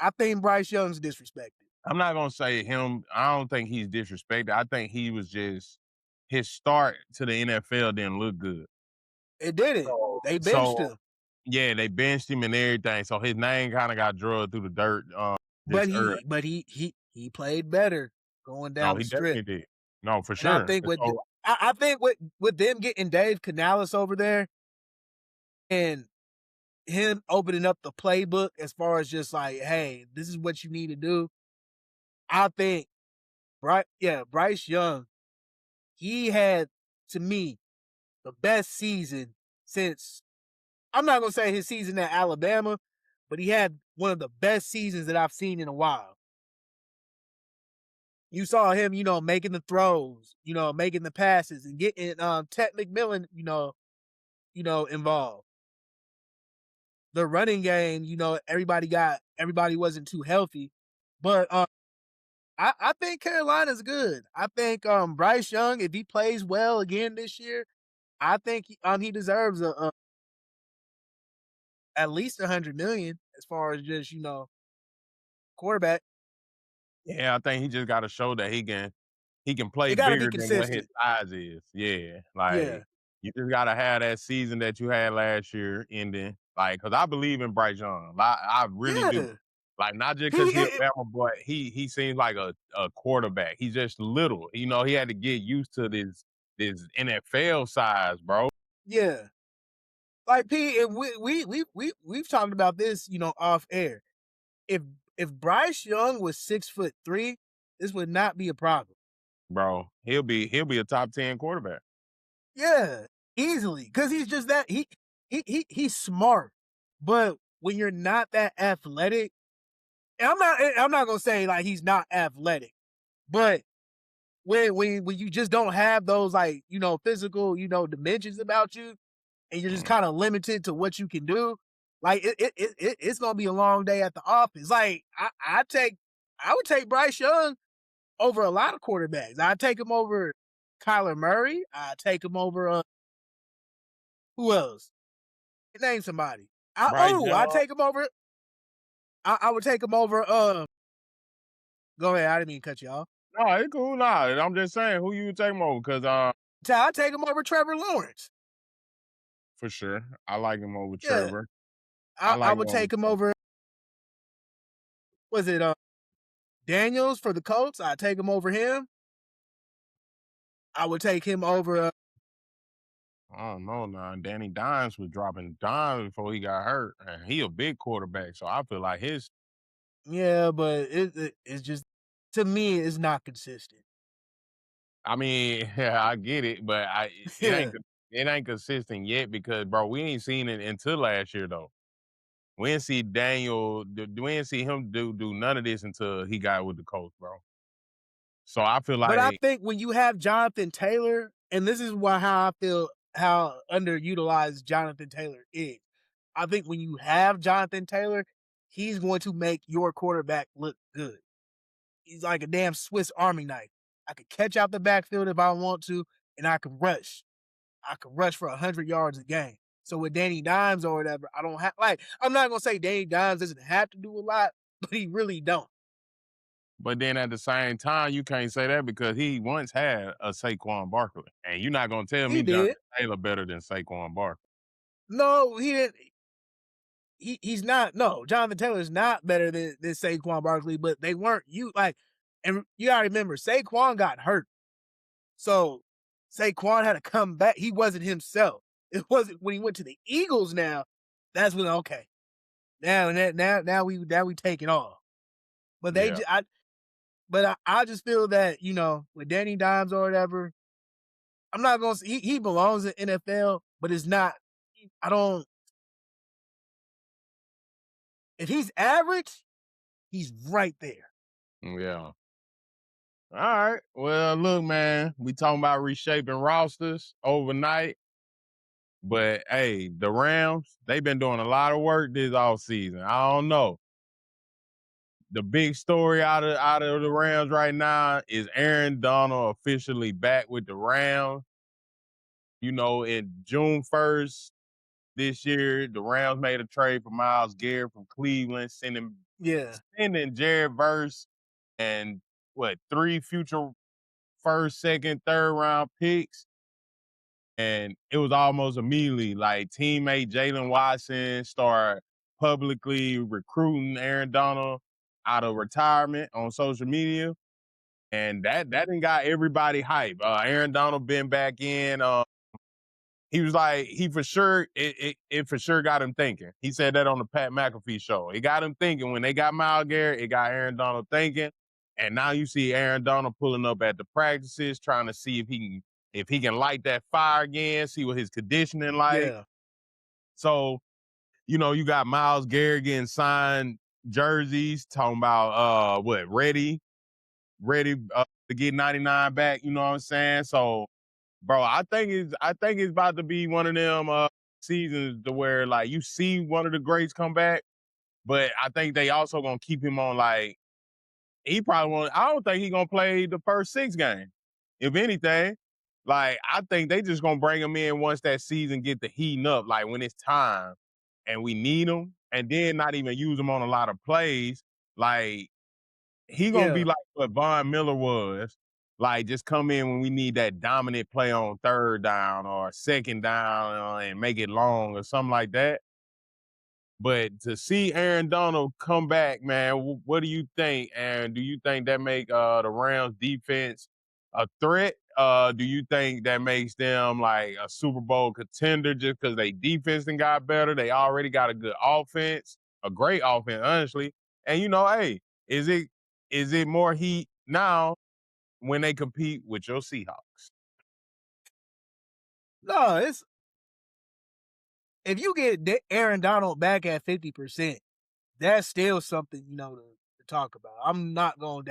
I think Bryce Young's disrespected. I'm not gonna say him. I don't think he's disrespected. I think he was just his start to the NFL didn't look good. It didn't. So, They benched so him, yeah, they benched him and everything. So his name kind of got drugged through the dirt but this early. he played better going No, down he the strip. definitely did. No, for And I sure. think So I think with them getting Dave Canales over there and him opening up the playbook as far as just like, hey, this is what you need to do. I think Bryce Young, he had, to me, the best season since, I'm not gonna say his season at Alabama, but he had one of the best seasons that I've seen in a while. You saw him, making the throws, making the passes and getting Ted McMillan, involved. The running game, everybody wasn't too healthy. But I think Carolina's good. I think Bryce Young, if he plays well again this year, I think he deserves a at least 100 million as far as just quarterback. yeah, I think he just got to show that he can play It got to be bigger than what his consistent. size is. Yeah, Yeah, like you just gotta have that season that you had last year ending. Like, cause I believe in Bryce Young. I really do. yeah. Like, not just He cause he a it, Bama boy, he seems like a quarterback. He's just little. He had to get used to this NFL size, bro. yeah. Like P, and we've talked about this, off air. If if Bryce Young was 6'3", this would not be a problem. bro. He'll be a top 10 quarterback. Yeah, easily, because he's just that he's smart. But when you're not that athletic, and I'm not gonna say like he's not athletic, but when you just don't have those like physical dimensions about you, and you're just Mm. kind of limited to what you can do, like it's gonna be a long day at the office. Like I would take Bryce Young over a lot of quarterbacks. I'd take him over Kyler Murray. I'd take him over who else? Name somebody. Bryce I'd Young. take him over. I would take him over. Go ahead. I didn't mean to cut you off. No, it's cool. Nah, I'm just saying who you would take him over because I'd take him over Trevor Lawrence. for sure I like him over Yeah, Trevor. I I like him would over take him Trevor. over. Was it Daniels for the Colts? I'd take him over him. I would take him over. I don't know now. Danny Dimes was dropping dimes before he got hurt, and he a big quarterback, so I feel like his. Yeah, but it's just to me it's not consistent. I mean, yeah, I get it, but Yeah, it ain't consistent yet because bro, we ain't seen it until last year though. We didn't see we didn't see him do none of this until he got with the coach, bro. So I feel but I like, think when you have Jonathan Taylor, and this is why how I feel how underutilized Jonathan Taylor is. I think when you have Jonathan Taylor, he's going to make your quarterback look good. He's like a damn Swiss Army knife. I could catch out the backfield if I want to, and I could rush. I could rush for 100 yards a game. So with Danny Dimes or whatever, I don't have like I'm not gonna say Danny Dimes doesn't have to do a lot, but he really don't. but then at the same time, you can't say that because he once had a Saquon Barkley, and you're not gonna tell He me Jonathan did. Taylor better than Saquon Barkley. No, he didn't. He's not. No, Jonathan Taylor's not better than Saquon Barkley, but they weren't you like, and you gotta remember Saquon got hurt, so Saquon had to come back. He wasn't himself. It wasn't when he went to the Eagles. Now, that's when okay. Now we take it off. But Yeah. I just feel that with Danny Dimes or whatever, I'm not gonna. He belongs in NFL, but it's not. I don't. If he's average, he's right there. Yeah. All right. Well, look, man, we talking about reshaping rosters overnight, but hey, the Rams, they've been doing a lot of work this off season. I don't know. The big story out of the Rams right now is Aaron Donald officially back with the Rams. In June 1st this year, the Rams made a trade for Myles Garrett from Cleveland, Yeah, sending Jared Verse and what, three future first, second, third round picks. And it was almost immediately like teammate Jalen Watson started publicly recruiting Aaron Donald out of retirement on social media. And that done got everybody hype. Aaron Donald been back in. He was like, he for sure, it for sure got him thinking. He said that on the Pat McAfee show. It got him thinking. When they got Myles Garrett, it got Aaron Donald thinking. And now you see Aaron Donald pulling up at the practices, trying to see if he can light that fire again, see what his conditioning like. yeah, So, you got Myles Garrett getting signed jerseys, talking about what, ready to get 99 back, you know what I'm saying? So bro, I think it's about to be one of them seasons to where like you see one of the greats come back, but I think they also gonna keep him on like he probably won't. I don't think he gonna play the first six games. If anything, like I think they just gonna bring him in once that season get the heating up, like when it's time and we need him, and then not even use him on a lot of plays. Like he gonna be yeah, like what Von Miller was. Like just come in when we need that dominant play on third down or second down and make it long or something like that. But to see Aaron Donald come back, man, what do you think? And do you think that make the Rams defense a threat? Do you think that makes them like a Super Bowl contender just because they defense and got better? They already got a good offense, a great offense, honestly. And hey, is it more heat now when they compete with your Seahawks? No, it's if you get Aaron Donald back at 50%, that's still something to talk about. I'm not going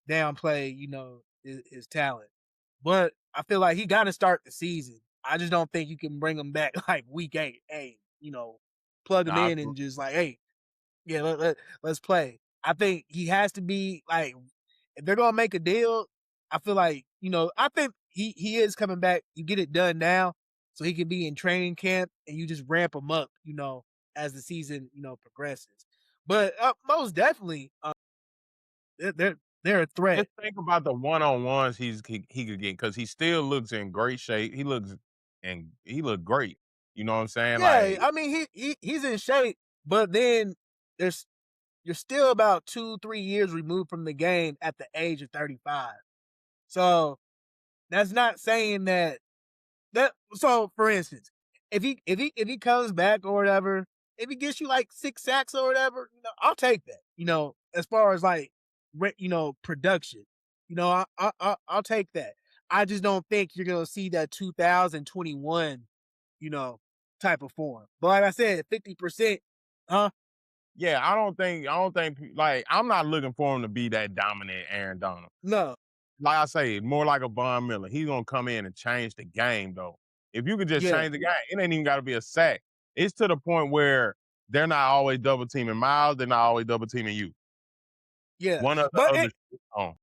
downplay his talent, but I feel like he got to start the season. I just don't think you can bring him back like week 8. Hey, plug him Nah, in and just like, hey, yeah, let's play. I think he has to be like, if they're gonna make a deal, I feel like I think he is coming back. You get it done now, so he can be in training camp, and you just ramp him up, as the season progresses. But most definitely, they're a threat. just think about the one-on-ones he could get because he still looks in great shape. He looked great. You know what I'm saying? Yeah, Like, I mean he's in shape, but then there's you're still about 2-3 years removed from the game at the age of 35. So that's not saying that. So for instance, if he comes back or whatever, if he gets you like 6 sacks or whatever, I'll take that. As far as like production, I'll take that. I just don't think you're gonna see that 2021, you know, type of form. But like I said, 50%, huh? yeah, I don't think like I'm not looking for him to be that dominant Aaron Donald. No, Like I say, more like a Von Miller. He's gonna come in and change the game though. If you could just yeah, change the game, it ain't even gotta be a sack. It's to the point where they're not always double teaming Miles, they're not always double teaming you. yeah, One of the but other on.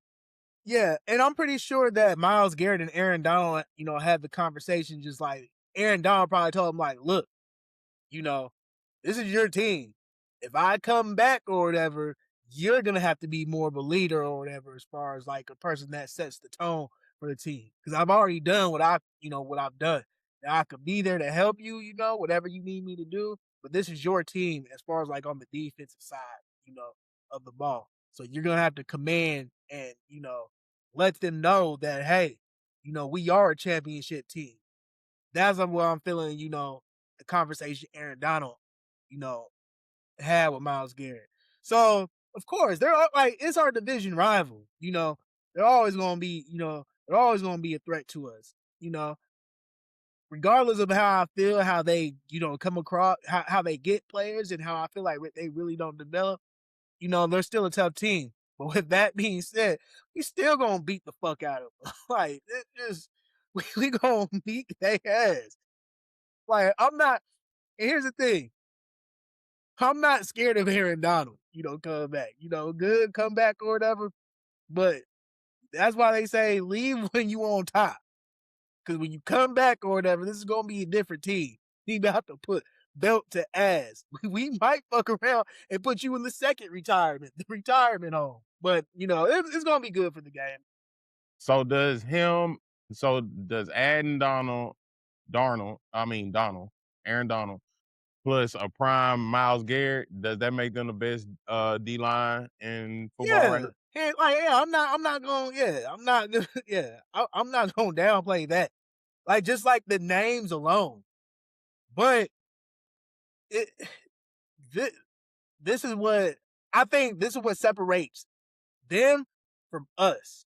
yeah, and I'm pretty sure that Miles Garrett and Aaron Donald, had the conversation. Just like Aaron Donald probably told him, like, look, you know, this is your team. If I come back or whatever, you're gonna have to be more of a leader or whatever, as far as like a person that sets the tone for the team. Because I've already done what I've done. Now I could be there to help you, whatever you need me to do. But this is your team as far as like on the defensive side, of the ball. So you're gonna have to command and let them know that hey, we are a championship team. That's what I'm feeling, the conversation Aaron Donald, you know, had with Miles Garrett. So, of course, they're like, it's our division rival, they're always gonna be, they're always gonna be a threat to us, regardless of how I feel, how they, come across, how they get players and how I feel like they really don't develop, they're still a tough team. But with that being said, we still gonna beat the fuck out of them. Like, it just, we gonna beat their ass. Like, I'm not. And here's the thing: I'm not scared of Aaron Donald. Coming back. Good comeback or whatever. But that's why they say leave when you on top. Because when you come back or whatever, this is gonna be a different team. He about to put belt to ass. We might fuck around and put you in the second retirement, the retirement home. But it's gonna be good for the game. So does adding Donald, Aaron Donald, plus a prime Miles Garrett, does that make them the best D line in football right Yeah. now? And like, yeah, I'm not going, yeah, I'm not, yeah, I'm not going to downplay that. Like, just like the names alone. But it, this, this is what, I think this is what separates them from us.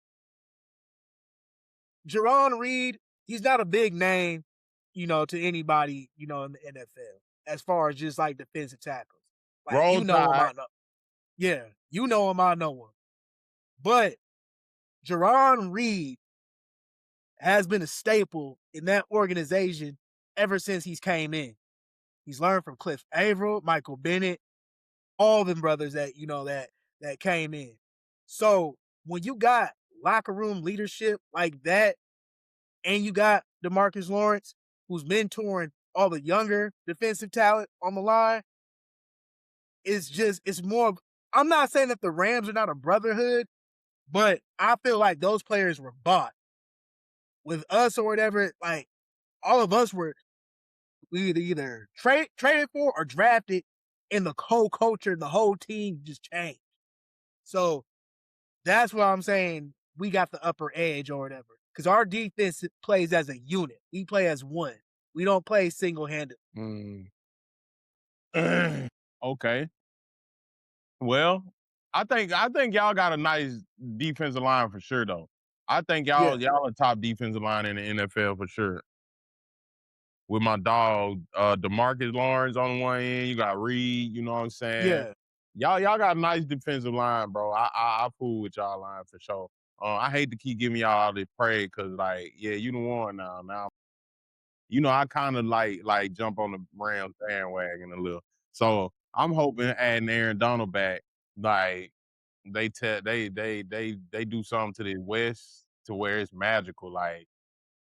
Jerron Reed, he's not a big name, to anybody, in the NFL, as far as just like defensive tackles. Like, Roll you know him, Tide. I know. Yeah, you know him, I know him. But Jerron Reed has been a staple in that organization ever since he's came in. He's learned from Cliff Averill, Michael Bennett, all them brothers that came in. So when you got locker room leadership like that, and you got DeMarcus Lawrence, who's mentoring all the younger defensive talent on the line, it's more. I'm not saying that the Rams are not a brotherhood, but I feel like those players were bought with us or whatever. Like all of us were either traded for or drafted, and the whole culture, the whole team just changed. So that's what I'm saying. we got the upper edge or whatever. Because our defense plays as a unit. We play as one. We don't play single handed. Mm. Okay. Well, I think y'all got a nice defensive line for sure though. I think Yeah, y'all a top defensive line in the NFL for sure. With my dog, DeMarcus Lawrence on one end, you got Reed, you know what I'm saying? yeah. Y'all got a nice defensive line, bro. I fool with y'all line for sure. I hate to keep giving y'all all this praise because like, yeah, you the one now. Now, I kind of like jump on the Rams bandwagon a little. So I'm hoping adding Aaron Donald back, like they do something to the West to where it's magical. Like,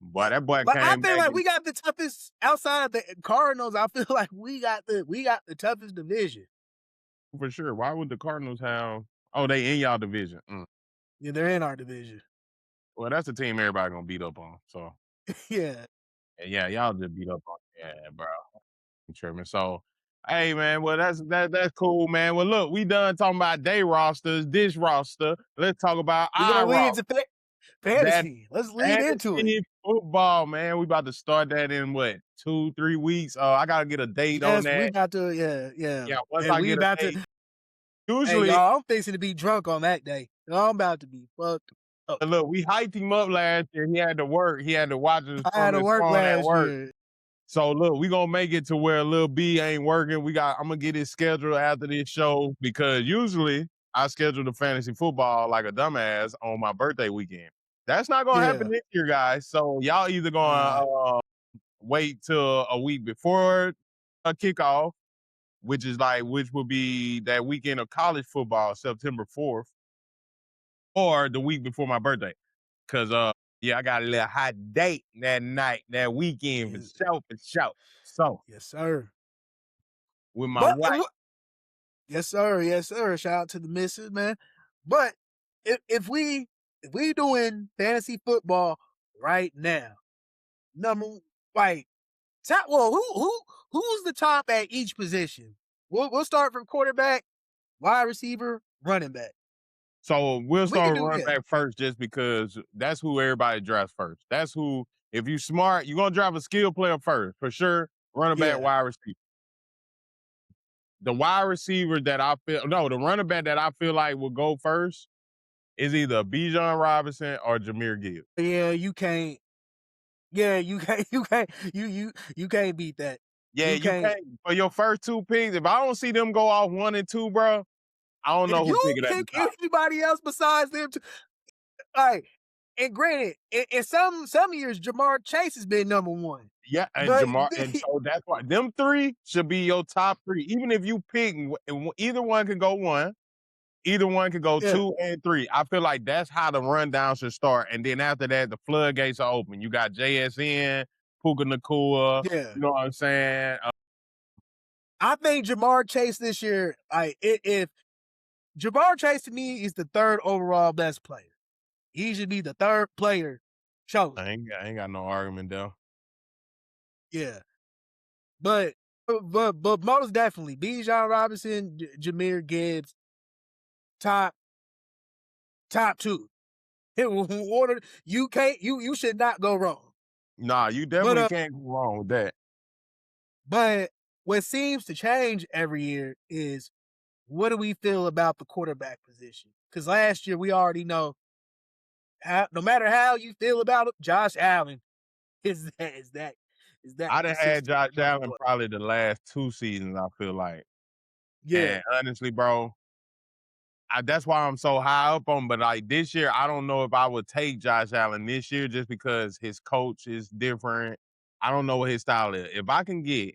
boy, Yeah. that boy Like I came feel back like and we got the toughest outside of the Cardinals. I feel like we got the toughest division. for sure. Why would the Cardinals have? Oh, they in y'all division. Yeah, they're in our division. Well, that's the team everybody gonna beat up on. So Yeah. yeah, y'all just beat up on. Yeah, bro. I'm tripping. So, hey man, well that's cool, man. Well, look, we done talking about day rosters, this roster. Let's talk about We're our gonna lead roster. into That fantasy. Let's lead into it. fantasy football, man. We about to start that in what 2-3 weeks. I gotta get a date on Yes, we that. about to, yeah, yeah. Yeah, once And I we get a about to date, hey usually y'all, I'm fixing to be drunk on that day. I'm about to be fucked up. look, we hyped him up last year. He had to work. He had to watch us I had from to his work phone at last work. year. So look, we gonna make it to where Lil B ain't working. I'm gonna get his schedule after this show because usually I schedule the fantasy football like a dumbass on my birthday weekend. That's not gonna happen Yeah. this year, guys. So y'all either Nah. gonna wait till a week before a kickoff, which would be that weekend of college football, September 4th, or the week before my birthday. Cause yeah, I got a little hot date that night, that weekend for Yeah. sure, for sure. So Yes, sir. with my But wife. yes, sir. Yes, sir. Shout out to the missus, man. But if we doing fantasy football right now, number like top well, who's the top at each position? We'll start from quarterback, wide receiver, running back. So we'll We can start with do running yeah. back first just because that's who everybody drafts first. That's who, if you smart, you're gonna draft a skill player first, for sure. Running back, Yeah. wide receiver. The wide receiver that I feel no, the running back that I feel like will go first is either Bijan Robinson or Jameer Gibbs. Yeah, you can't. Yeah, you can't. You can't beat that. Yeah, You you can't. can't for your first two picks. If I don't see them go off 1 and 2, bro, I don't If know who you pick it at the pick top. anybody else besides them, like, and granted, in some years, Jamar Chase has been number one, Yeah, and but Jamar, and so that's why them three should be your top three. Even if you pick, either one could go one, either one could go yeah, 2 and 3. I feel like that's how the rundown should start. And then after that, the floodgates are open. You got JSN, Puka Nakua, yeah. you know what I'm saying? I think Jamar Chase this year, if Jamar Chase to me is the third overall best player, he should be the third player chosen. I ain't got no argument though. Yeah, but most definitely, Bijan Robinson, Jameer Gibbs, top two. Order you can't you should not go wrong. Nah, you But definitely can't go wrong with that. but what seems to change every year is what do we feel about the quarterback position? Because last year we already know no matter how you feel about it, Josh Allen is that I done had consistent Josh number Allen one. probably the last 2 seasons, I feel like. Yeah, And honestly, bro, that's why I'm so high up on. But like this year, I don't know if I would take Josh Allen this year just because his coach is different. I don't know what his style is. If I can get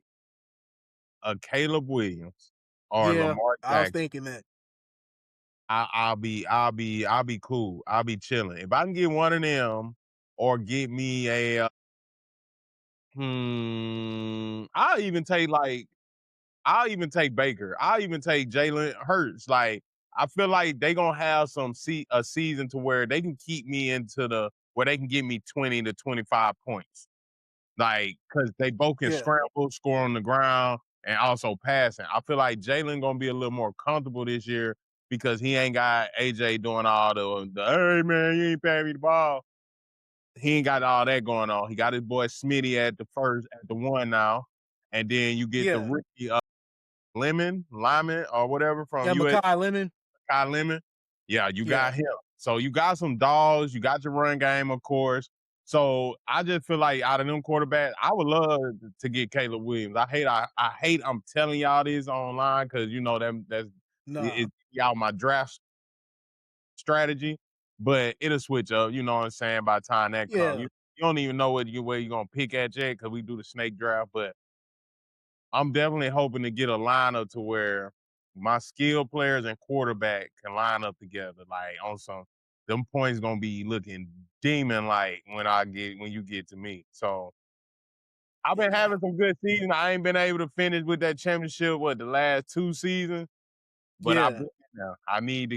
a Caleb Williams or yeah. Lamar I was Jackson, thinking that. I'll be cool. I'll be chilling. If I can get one of them or get me a I'll even take Baker. I'll even take Jalen Hurts. Like I feel like they gonna have a season to where they can keep me into where they can give me 20 to 25 points. Like because they both can Yeah, scramble, score on the ground, and also passing. I feel like Jalen gonna be a little more comfortable this year because he ain't got AJ doing all the hey man, you ain't paying me the ball. He ain't got all that going on. He got his boy Smitty at the one now, and then you get the Yeah. rookie Lyman or whatever from Yeah, US. Makai Lemon. Kai Lemon. Yeah, you Yeah. got him. So you got some dogs. You got your run game, of course. So I just feel like out of them quarterbacks, I would love to get Caleb Williams. I hate I'm telling y'all this online because you know that's No. it's y'all my draft strategy, but it'll switch up. You know what I'm saying? By the time that comes, Yeah. you don't even know where you're gonna pick at yet because we do the snake draft. But I'm definitely hoping to get a lineup to where my skill players and quarterback can line up together. Like on some, them points gonna be looking demon like when you get to me. So I've been Yeah. having some good seasons. I ain't been able to finish with that championship the last 2 seasons, but I've Yeah. been now. I need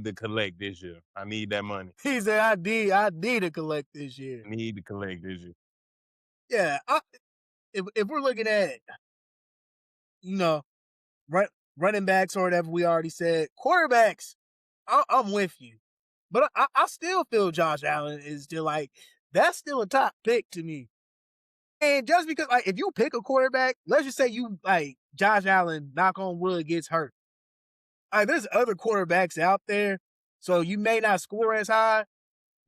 to collect this year. I need that money. He said, I need to collect this year. I need to collect this year. Yeah. If we're looking at, you know, run, running backs or whatever we already said, quarterbacks, I'm with you. But I still feel Josh Allen is still like, that's still a top pick to me. And just because, like, if you pick a quarterback, let's just say you, like, Josh Allen, knock on wood, gets hurt. Like, there's other quarterbacks out there, so you may not score as high,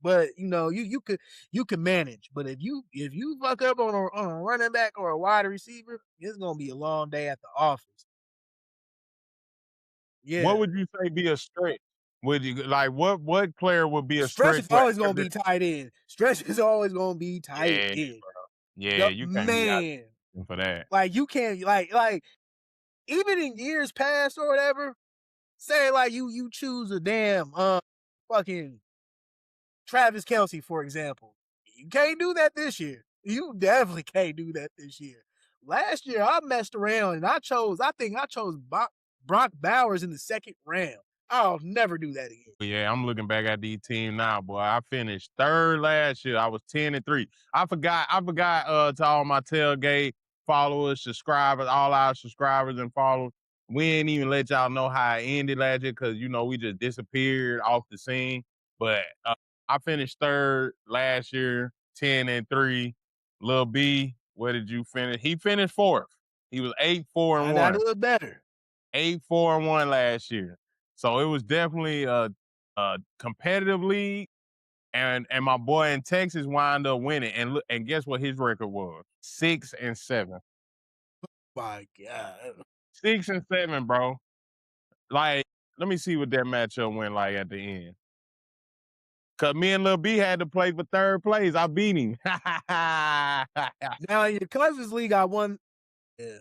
but you know, you can manage. But if you fuck up on a running back or a wide receiver, it's gonna be a long day at the office. What Yeah. would you say be a stretch? Would you like what player would be a Stretch stretch is for always gonna every be tight end. Stretch is always gonna be tight yeah, end. yeah, The you can't be out man. for that. Like you can't like even in years past or whatever, say like you choose a damn fucking Travis Kelce, for example. You can't do that this year. You definitely can't do that this year. Last year I messed around and I think I chose Brock Bowers in the second round. I'll never do that again. Yeah, I'm looking back at these teams now, boy. I finished third last year. I was 10-3. I forgot to all my tailgate followers, subscribers, all our subscribers and followers. We ain't even let y'all know how it ended last year because you know we just disappeared off the scene. But I finished third last year, 10-3. Lil B, where did you finish? He finished fourth. He was 8-4 and I 1. do it better. 8-4 and 1 last year. So it was definitely a competitive league. And my boy in Texas wound up winning. And look, and guess what his record was? 6-7. My God. 6-7, bro. Like, let me see what that matchup went like at the end. Cause me and Lil B had to play for third place. I beat him. Now in your cousins league, I won. Yeah.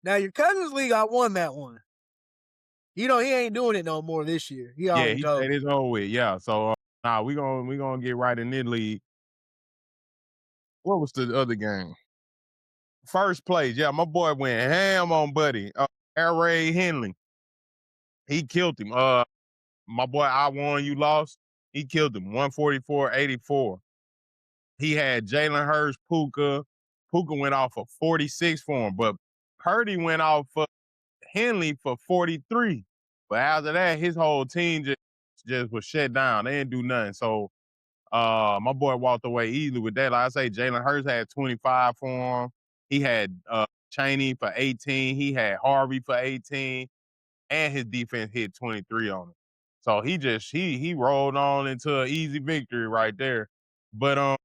Now your cousins league, I won that one. You know he ain't doing it no more this year. He Yeah, already he told said me. it's over with. Yeah. So nah, we gonna get right in this league. What was the other game? First place, yeah, my boy went ham on Buddy. Air Ray Henley, he killed him. My boy, I won, you lost. He killed him. 144-84. He had Jalen Hurts, Puka. Puka went off for 46 for him, but Purdy went off for Henley for 43. But after that, his whole team just was shut down. They didn't do nothing. So my boy walked away easily with that. Like I say, Jalen Hurts had 25 for him. He had Chaney for 18. He had Harvey for 18, and his defense hit 23 on him. So he rolled on into an easy victory right there. But I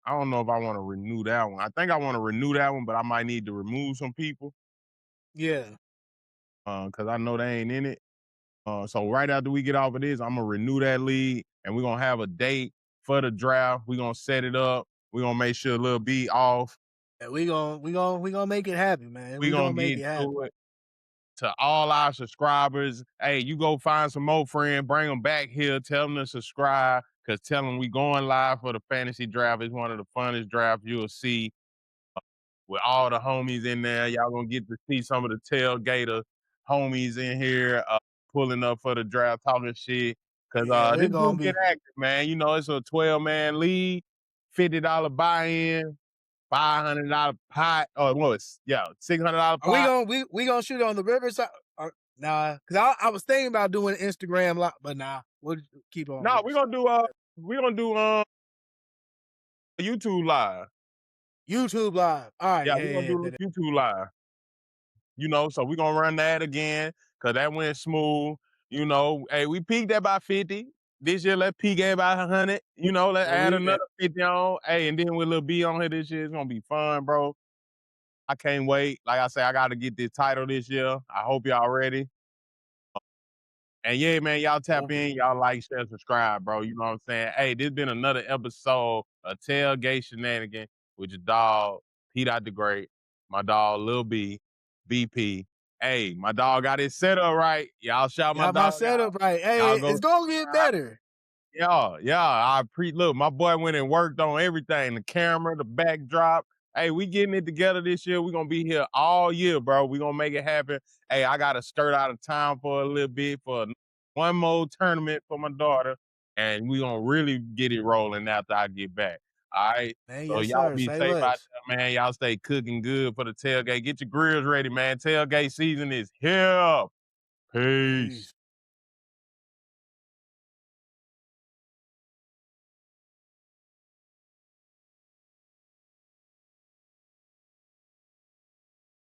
don't know if I want to renew that one. I think I want to renew that one, but I might need to remove some people Yeah. because I know they ain't in it. So right after we get off of this, I'm gonna renew that league, and we're gonna have a date for the draft. We're gonna set it up. We're gonna make sure Lil B off. Yeah, we gonna make it happen, man. We're We gonna gonna make get it happen. to it. To all our subscribers, hey, you go find some more friends, bring them back here, tell them to subscribe, because tell them we going live for the fantasy draft. It's one of the funnest drafts you'll see with all the homies in there. Y'all gonna get to see some of the tailgater homies in here pulling up for the draft, talking shit. Cause Yeah, this it's do gonna get be. active, man. You know, it's a 12-man league, $50 buy-in, $500 pot, or what? Yeah, $600 Are we pot. gonna we gonna shoot on the riverside? Nah, cause I was thinking about doing Instagram live, but nah, we'll keep on No, with the show. we're gonna do YouTube live. YouTube live. All right, Yeah, yeah, we're yeah, gonna yeah, do YouTube live. So we're gonna run that again, cause that went smooth. Hey, we peaked at about 50. This year, let's peak at about 100. Let's yeah, add we another 50 on. Hey, and then with Lil B on here this year, it's gonna be fun, bro. I can't wait. Like I say, I gotta get this title this year. I hope y'all ready. And yeah, man, y'all tap in, y'all like, share, subscribe, bro. You know what I'm saying? Hey, this been another episode of Tailgate Shenanigan with your dog, Pete Out the Great, my dog, Lil B, BP. Hey, my dog got his setup right. Y'all shout my got my dog out. setup right. Hey, Y'all go it's gonna get better. yeah. Look, my boy went and worked on everything, the camera, the backdrop. Hey, we getting it together this year. We gonna be here all year, bro. We gonna make it happen. Hey, I gotta skirt out of town for a little bit for one more tournament for my daughter, and we gonna really get it rolling after I get back. All right. Man, So yes, y'all sir. be Say safe out less. there, man. Y'all stay cooking good for the tailgate. Get your grills ready, man. Tailgate season is here. Peace. Peace.